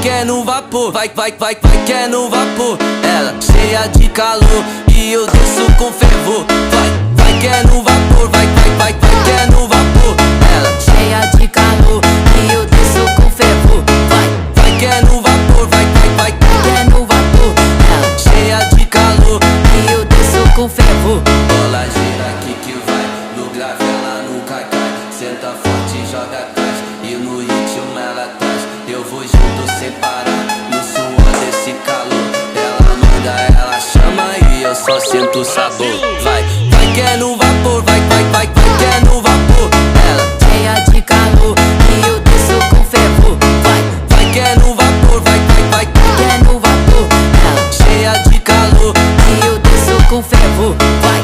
que é no vapor, vai que é no vapor. Ela cheia de calor e eu desço com fervor. Vai que é no vapor, vai que é no vapor. Ela cheia de calor e eu desço com fervor. Vai que é no vapor, vai que é no vapor. Ela cheia de calor e eu desço com fervor. Bola gira aqui que vai, no grave ela nunca cai. Senta forte e joga atrás, e no ritmo ela traz. Eu vou junto sem parar, no suor desse calor. Ela manda, ela chama e eu só sinto o sabor. Vai que é no vapor, vai que é no vapor. Ela cheia de calor e eu desço com fervor. Vai que é no vapor, vai que é no vapor. Ela cheia de calor e eu desço com fervor. Vai.